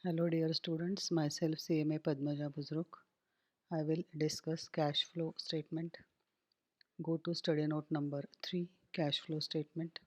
Hello dear students, myself CMA Padmaja Buzruk. I will discuss cash flow statement. Go to study note number 3, cash flow statement.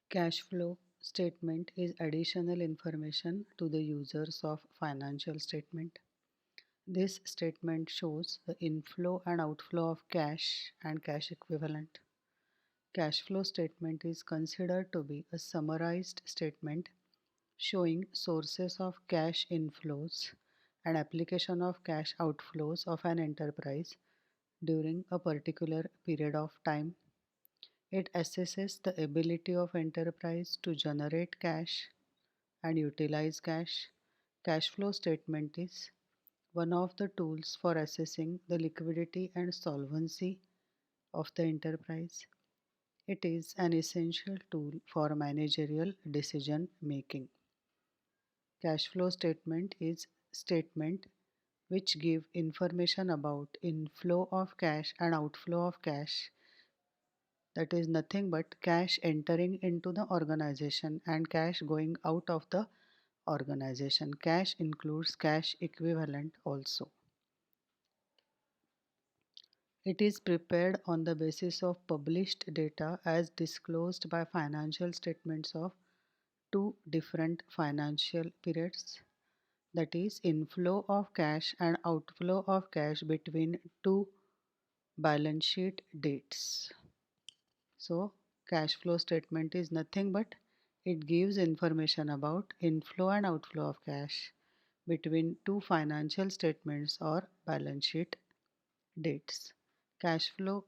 Cash flow statement is additional information to the users of financial statement. This statement shows the inflow and outflow of cash and cash equivalent. Cash flow statement is considered to be a summarized statement showing sources of cash inflows and application of cash outflows of an enterprise during a particular period of time. It assesses the ability of enterprise to generate cash and utilize cash. Cash flow statement is one of the tools for assessing the liquidity and solvency of the enterprise. It is an essential tool for managerial decision making. Cash flow statement is statement which give information about inflow of cash and outflow of cash, that is nothing but cash entering into the organization and cash going out of the organization. Cash includes cash equivalent also. It is prepared on the basis of published data as disclosed by financial statements of two different financial periods, that is inflow of cash and outflow of cash between two balance sheet dates. So cash flow statement is nothing but it gives information about inflow and outflow of cash between two financial statements or balance sheet dates. Cash flow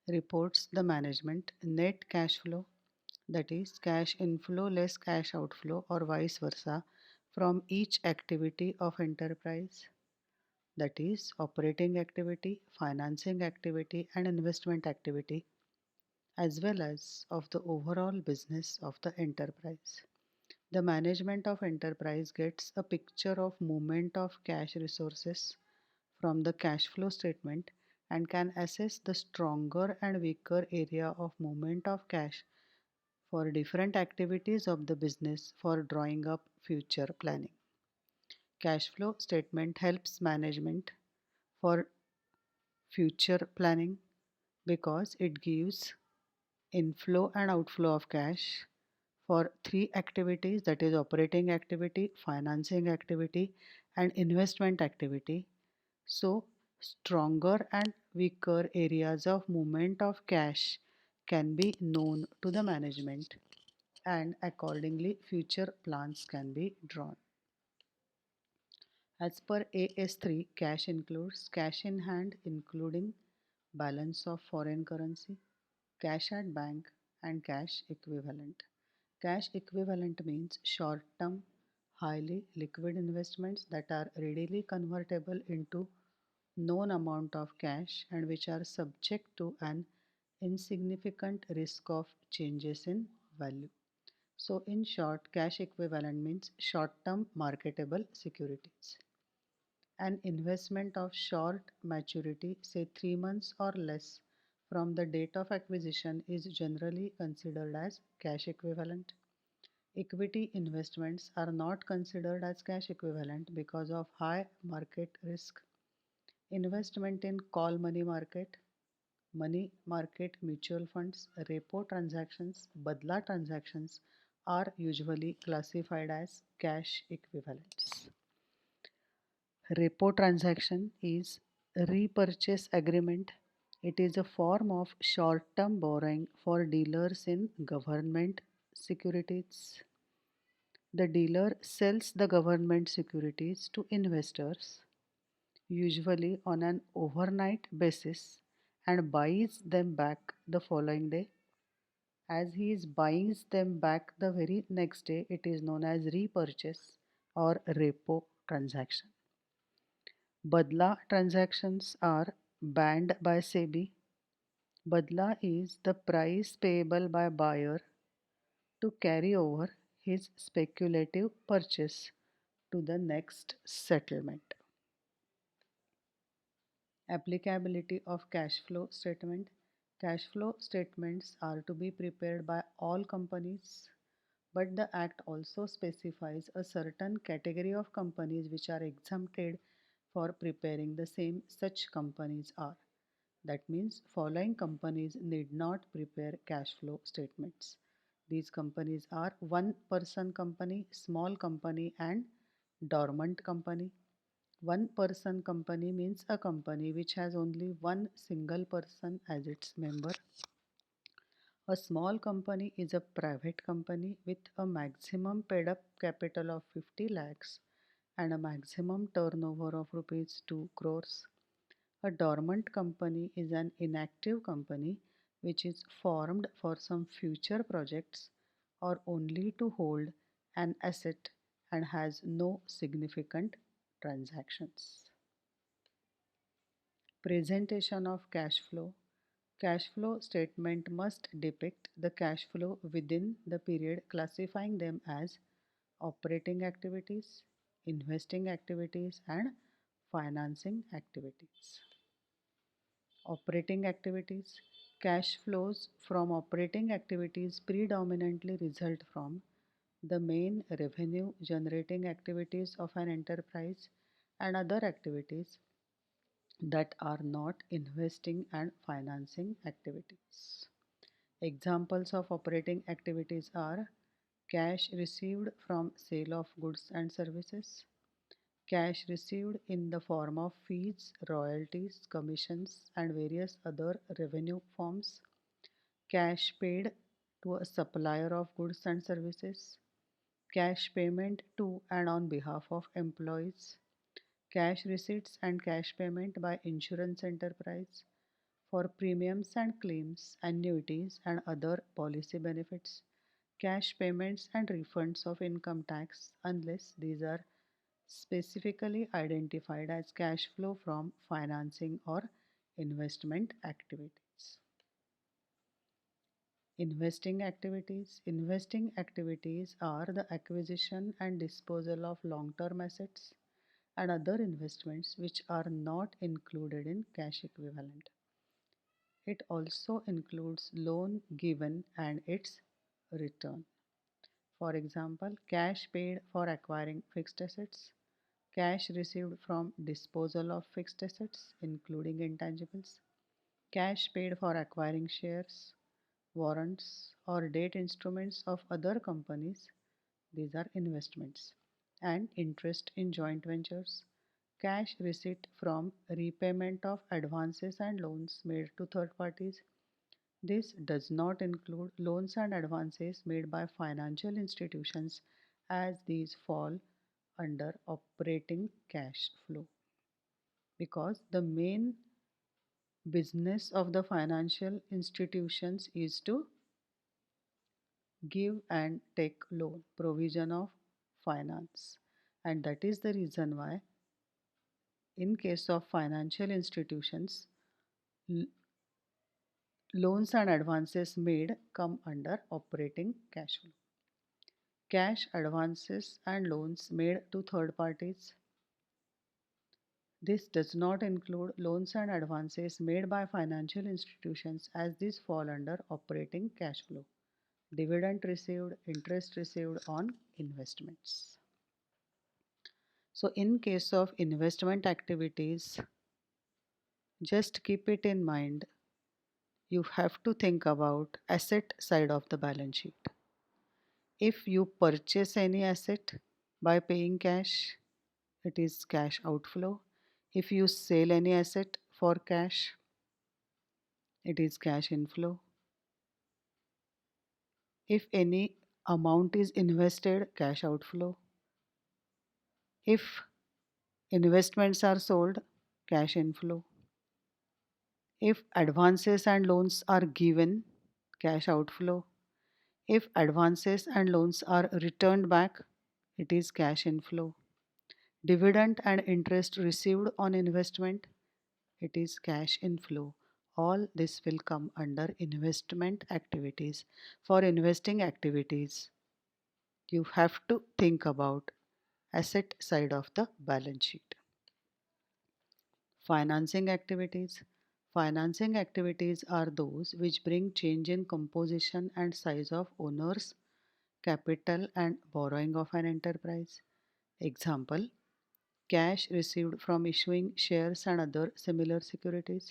reports the management net cash flow, that is cash inflow less cash outflow or vice versa from each activity of enterprise, that is operating activity, financing activity and investment activity, as well as of the overall business of the enterprise. The management of enterprise gets a picture of movement of cash resources from the cash flow statement and can assess the stronger and weaker area of movement of cash for different activities of the business for drawing up future planning. Cash flow statement helps management for future planning because it gives inflow and outflow of cash for three activities, that is operating activity, financing activity and investment activity. So stronger and weaker areas of movement of cash can be known to the management and accordingly future plans can be drawn. As per AS3, cash includes cash in hand including balance of foreign currency, cash at bank and cash equivalent. Cash equivalent means short-term, highly liquid investments that are readily convertible into known amount of cash and which are subject to an insignificant risk of changes in value. So in short, cash equivalent means short-term marketable securities. An investment of short maturity, say 3 months or less from the date of acquisition, is generally considered as cash equivalent. Equity investments are not considered as cash equivalent because of high market risk. Investment in call money market mutual funds, repo transactions, badla transactions are usually classified as cash equivalents. Repo transaction is repurchase agreement. It is a form of short-term borrowing for dealers in government securities. The dealer sells the government securities to investors, usually on an overnight basis, and buys them back the following day. As he is buying them back the very next day, it is known as repurchase or repo transaction. Badla transactions are banned by SEBI. Badla is the price payable by buyer to carry over his speculative purchase to the next settlement. Applicability of cash flow statement. Cash flow statements are to be prepared by all companies But the Act also specifies a certain category of companies which are exempted for preparing the same. Such companies are. That means following companies need not prepare cash flow statements. These companies are one person company, small company, and dormant company. One person company means a company which has only one single person as its member. A small company is a private company with a maximum paid up capital of 50 lakhs and a maximum turnover of rupees 2 crores. A dormant company is an inactive company which is formed for some future projects or only to hold an asset and has no significant transactions. Presentation of cash flow. Cash flow statement must depict the cash flow within the period, classifying them as operating activities, investing activities, and financing activities. Operating activities. Cash flows from operating activities predominantly result from the main revenue generating activities of an enterprise and other activities that are not investing and financing activities. Examples of operating activities are cash received from sale of goods and services, cash received in the form of fees, royalties, commissions, and various other revenue forms, cash paid to a supplier of goods and services, cash payment to and on behalf of employees, cash receipts and cash payment by insurance enterprise for premiums and claims, annuities, and other policy benefits, cash payments and refunds of income tax, unless these are specifically identified as cash flow from financing or investment activities. Investing activities. Investing activities are the acquisition and disposal of long-term assets and other investments which are not included in cash equivalent. It also includes loan given and its return. For example, cash paid for acquiring fixed assets, cash received from disposal of fixed assets, including intangibles, cash paid for acquiring shares, warrants, or debt instruments of other companies, these are investments, and interest in joint ventures, cash receipt from repayment of advances and loans made to third parties. This does not include loans and advances made by financial institutions as these fall under operating cash flow because the main business of the financial institutions is to give and take loan, provision of finance. And that is the reason why, in case of financial institutions, l- loans and advances made come under operating cash flow. Cash advances and loans made to third parties. This does not include loans and advances made by financial institutions as these fall under operating cash flow. Dividend received, interest received on investments. So in case of investment activities, just keep it in mind, you have to think about asset side of the balance sheet. If you purchase any asset by paying cash, it is cash outflow. If you sell any asset for cash, it is cash inflow. If any amount is invested, cash outflow. If investments are sold, cash inflow. If advances and loans are given, cash outflow. If advances and loans are returned back, it is cash inflow. Dividend and interest received on investment, it is cash inflow. All this will come under investment activities. For investing activities, you have to think about asset side of the balance sheet. Financing activities. Financing activities are those which bring change in composition and size of owners' capital and borrowing of an enterprise. Example, cash received from issuing shares and other similar securities.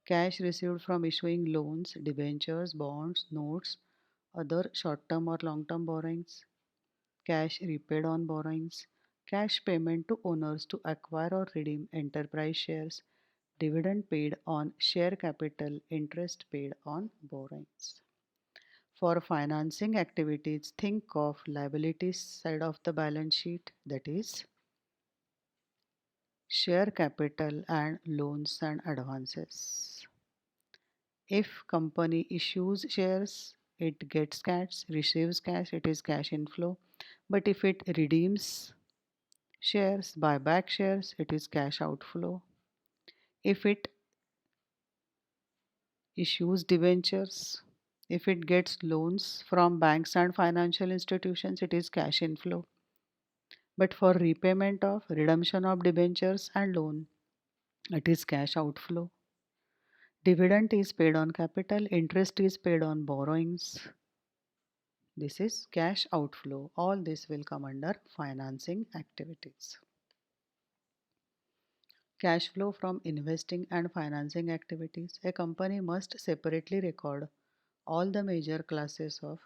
Cash received from issuing loans, debentures, bonds, notes, other short term or long term borrowings. Cash repaid on borrowings. Cash payment to owners to acquire or redeem enterprise shares. Dividend paid on share capital. Interest paid on borrowings. For financing activities, think of liabilities side of the balance sheet, that is share capital and loans and advances. If company issues shares, it gets cash, receives cash, it is cash inflow. But if it redeems shares, buy back shares, it is cash outflow. If it issues debentures, if it gets loans from banks and financial institutions, it is cash inflow. But for repayment of redemption of debentures and loan, it is cash outflow. Dividend is paid on capital, interest is paid on borrowings. This is cash outflow. All this will come under financing activities. Cash flow from investing and financing activities. A company must separately record all the major classes of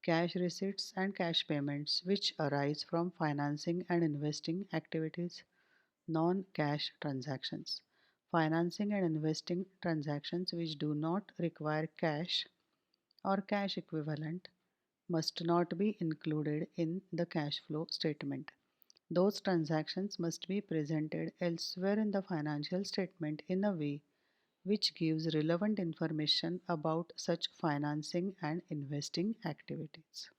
cash receipts and cash payments which arise from financing and investing activities. Non-cash transactions. Financing and investing transactions which do not require cash or cash equivalent must not be included in the cash flow statement. Those transactions must be presented elsewhere in the financial statement in a way which gives relevant information about such financing and investing activities.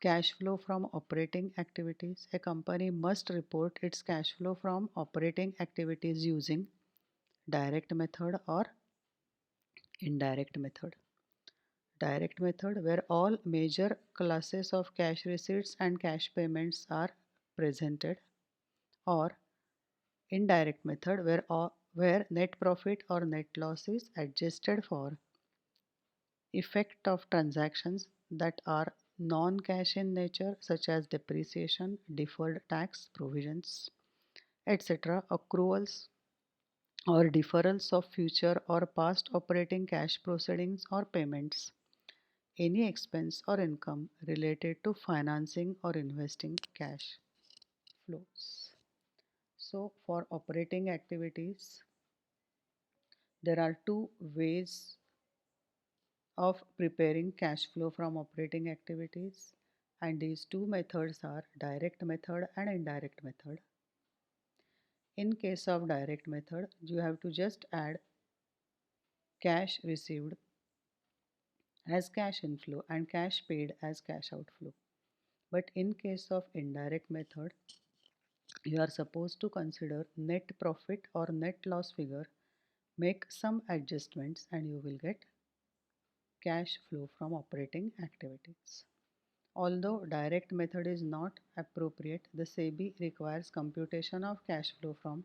Cash flow from operating activities. A company must report its cash flow from operating activities using direct method or indirect method. Direct method, where all major classes of cash receipts and cash payments are presented, or indirect method, where net profit or net loss is adjusted for effect of transactions that are non-cash in nature, such as depreciation, deferred tax provisions, etc., accruals or deferrals of future or past operating cash proceedings or payments, any expense or income related to financing or investing cash flows. So, for operating activities, there are two ways of preparing cash flow from operating activities, and these two methods are direct method and indirect method. In case of direct method, you have to just add cash received as cash inflow and cash paid as cash outflow. But in case of indirect method, you are supposed to consider net profit or net loss figure, make some adjustments, and you will get cash flow from operating activities. Although direct method is not appropriate, the SEBI requires computation of cash flow from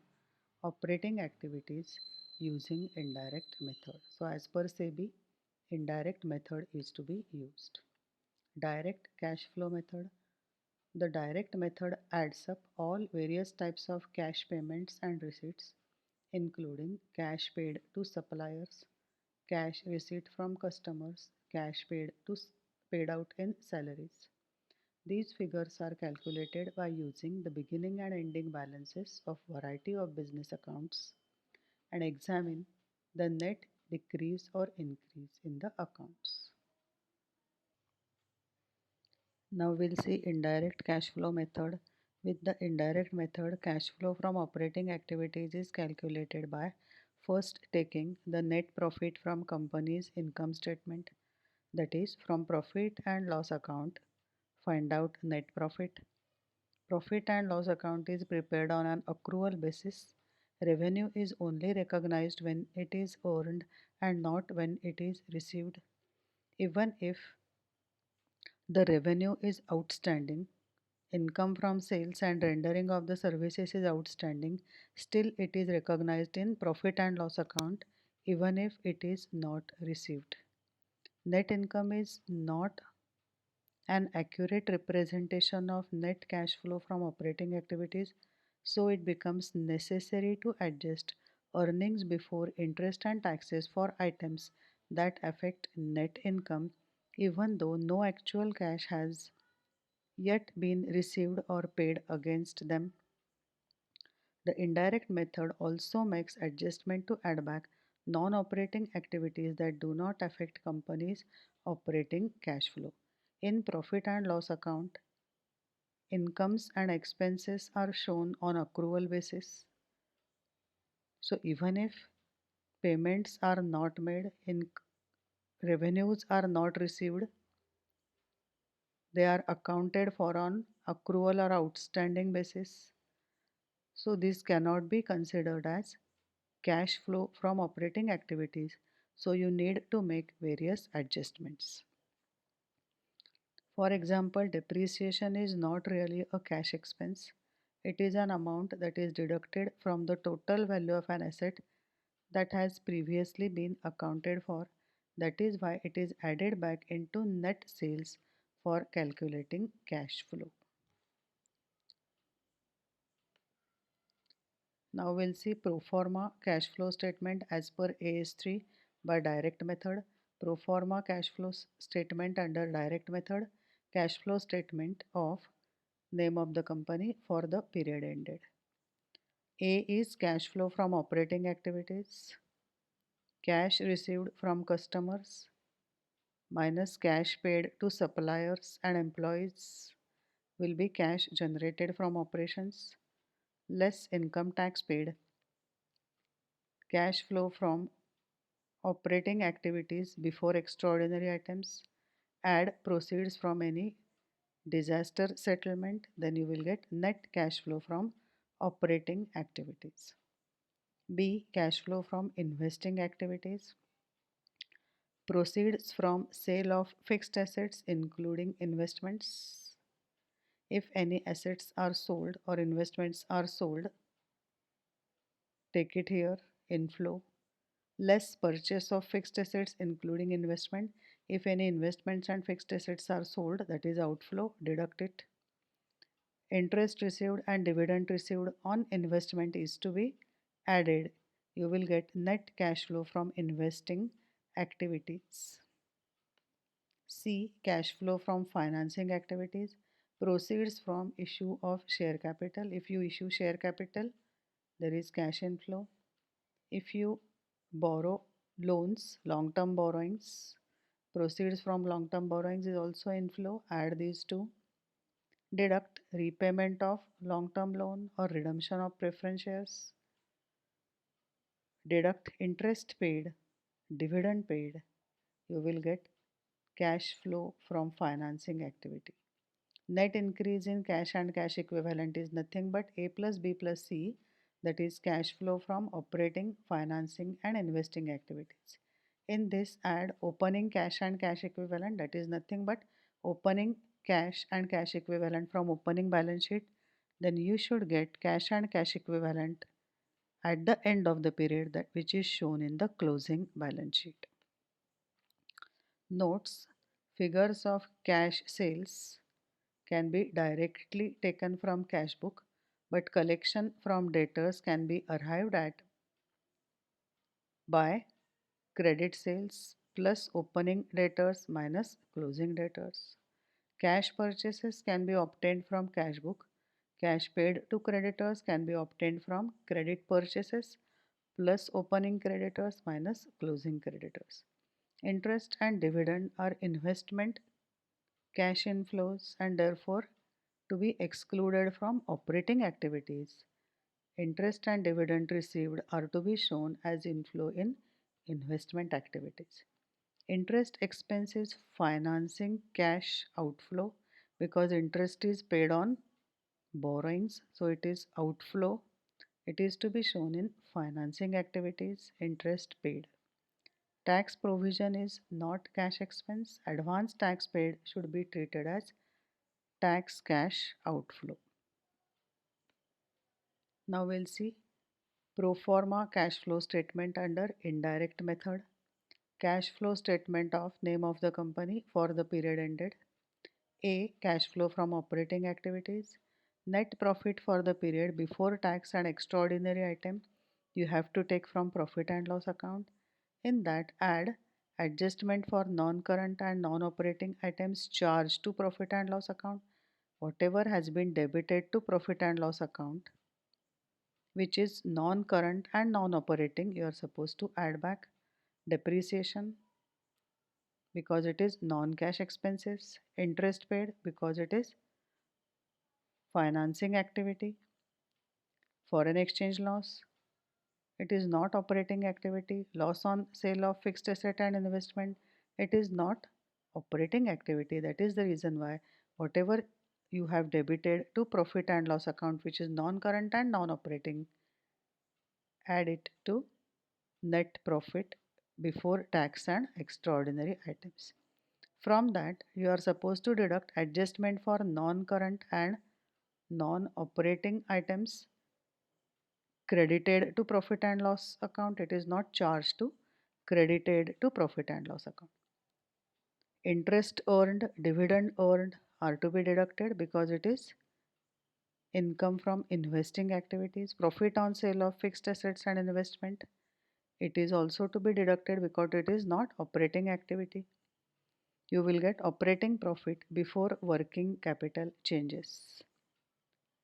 operating activities using indirect method. So as per SEBI, indirect method is to be used. Direct cash flow method. The direct method adds up all various types of cash payments and receipts, including cash paid to suppliers, cash receipt from customers, cash paid out in salaries. These figures are calculated by using the beginning and ending balances of variety of business accounts and examine the net decrease or increase in the accounts. Now we'll see indirect cash flow method. With the indirect method, cash flow from operating activities is calculated by first taking the net profit from company's income statement, that is from profit and loss account, find out net profit. Profit and loss account is prepared on an accrual basis. Revenue is only recognized when it is earned and not when it is received. Even if the revenue is outstanding, income from sales and rendering of the services is outstanding, still it is recognized in profit and loss account even if it is not received. Net income is not an accurate representation of net cash flow from operating activities, so it becomes necessary to adjust earnings before interest and taxes for items that affect net income even though no actual cash has yet been received or paid against them. The indirect method also makes adjustment to add back non-operating activities that do not affect company's operating cash flow. In profit and loss account, incomes and expenses are shown on accrual basis. So even if payments are not made, in revenues are not received, they are accounted for on accrual or outstanding basis. So this cannot be considered as cash flow from operating activities. So you need to make various adjustments. For example, depreciation is not really a cash expense. It is an amount that is deducted from the total value of an asset that has previously been accounted for. That is why it is added back into net sales for calculating cash flow. Now we'll see pro forma cash flow statement as per AS3 by direct method. Pro forma cash flow statement under direct method. Cash flow statement of name of the company for the period ended. A is cash flow from operating activities. Cash received from customers minus cash paid to suppliers and employees will be cash generated from operations less income tax paid. Cash flow from operating activities before extraordinary items. Add proceeds from any disaster settlement, then you will get net cash flow from operating activities. B. Cash flow from investing activities. Proceeds from sale of fixed assets including investments. If any assets are sold or investments are sold, take it here, inflow. Less purchase of fixed assets including investment. If any investments and fixed assets are sold, that is outflow, deduct it. Interest received and dividend received on investment is to be added. You will get net cash flow from investing activities. C. Cash flow from financing activities. Proceeds from issue of share capital. If you issue share capital, there is cash inflow. If you borrow loans, long-term borrowings, proceeds from long-term borrowings is also inflow. Add these two. Deduct repayment of long-term loan or redemption of preference shares. Deduct interest paid, dividend paid. You will get cash flow from financing activity. Net increase in cash and cash equivalent is nothing but A plus B plus C, that is cash flow from operating, financing and investing activities. In this, add opening cash and cash equivalent, that is nothing but opening cash and cash equivalent from opening balance sheet. Then you should get cash and cash equivalent at the end of the period, that which is shown in the closing balance sheet. Notes: figures of cash sales can be directly taken from cash book, but collection from debtors can be arrived at by credit sales plus opening debtors minus closing debtors. Cash purchases can be obtained from cash book. Cash paid to creditors can be obtained from credit purchases plus opening creditors minus closing creditors. Interest and dividend are investment cash inflows and therefore to be excluded from operating activities. Interest and dividend received are to be shown as inflow in investment activities. Interest expense is financing cash outflow because interest is paid on borrowings, so it is outflow. It is to be shown in financing activities, interest paid. Tax provision is not cash expense. Advance tax paid should be treated as tax cash outflow. Now we'll see pro forma cash flow statement under indirect method. Cash flow statement of name of the company for the period ended. A. Cash flow from operating activities. Net profit for the period before tax and extraordinary item you have to take from profit and loss account. In that, add adjustment for non-current and non-operating items charged to profit and loss account. Whatever has been debited to profit and loss account, which is non-current and non-operating, you are supposed to add back. Depreciation because it is non-cash expenses. Interest paid because it is financing activity. Foreign exchange loss, it is not operating activity. Loss on sale of fixed asset and investment, it is not operating activity. That is the reason why whatever you have debited to profit and loss account, which is non-current and non-operating, add it to net profit before tax and extraordinary items. From that, you are supposed to deduct adjustment for non-current and non-operating items credited to profit and loss account. It is not charged to, credited to profit and loss account. Interest earned, dividend earned are to be deducted because it is income from investing activities. Profit on sale of fixed assets and investment, it is also to be deducted because it is not operating activity. You will get operating profit before working capital changes.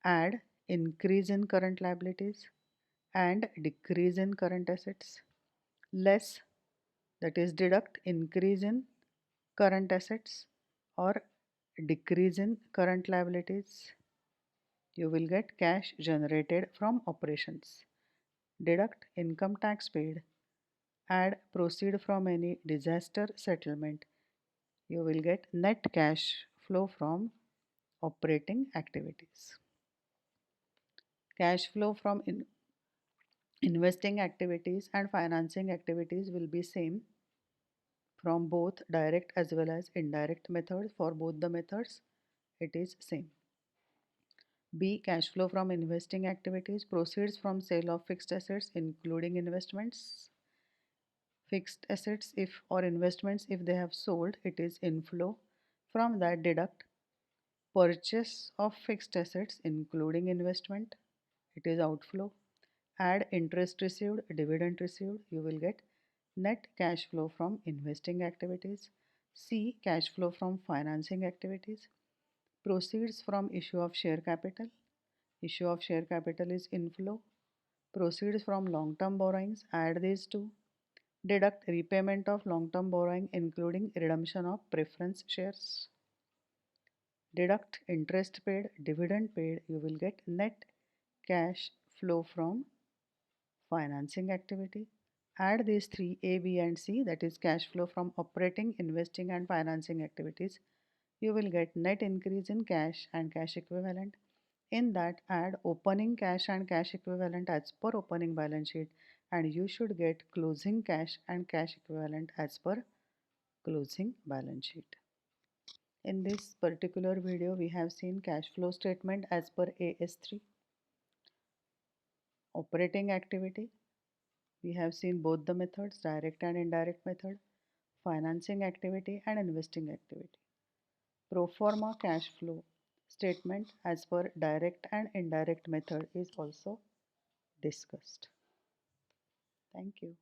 Add increase in current liabilities and decrease in current assets. Less, that is deduct increase in current assets or decrease in current liabilities. You will get cash generated from operations. Deduct income tax paid. Add proceed from any disaster settlement. You will get net cash flow from operating activities. Cash flow from investing activities and financing activities will be same from both direct as well as indirect methods. For both the methods, it is same. B. Cash flow from investing activities, proceeds from sale of fixed assets including investments. Fixed assets if or investments if they have sold, it is inflow. From that deduct purchase of fixed assets including investment, it is outflow. Add interest received, dividend received, you will get net cash flow from investing activities. C. Cash flow from financing activities, proceeds from issue of share capital. Issue of share capital is inflow. Proceeds from long-term borrowings, add these two. Deduct repayment of long-term borrowing including redemption of preference shares. Deduct interest paid, dividend paid, you will get net cash flow from financing activity. Add these three A, B and C, that is cash flow from operating, investing and financing activities. You will get net increase in cash and cash equivalent. In that, add opening cash and cash equivalent as per opening balance sheet, and you should get closing cash and cash equivalent as per closing balance sheet. In this particular video, we have seen cash flow statement as per AS3. Operating activity, we have seen both the methods, direct and indirect method, financing activity and investing activity. Pro forma cash flow statement as per direct and indirect method is also discussed. Thank you.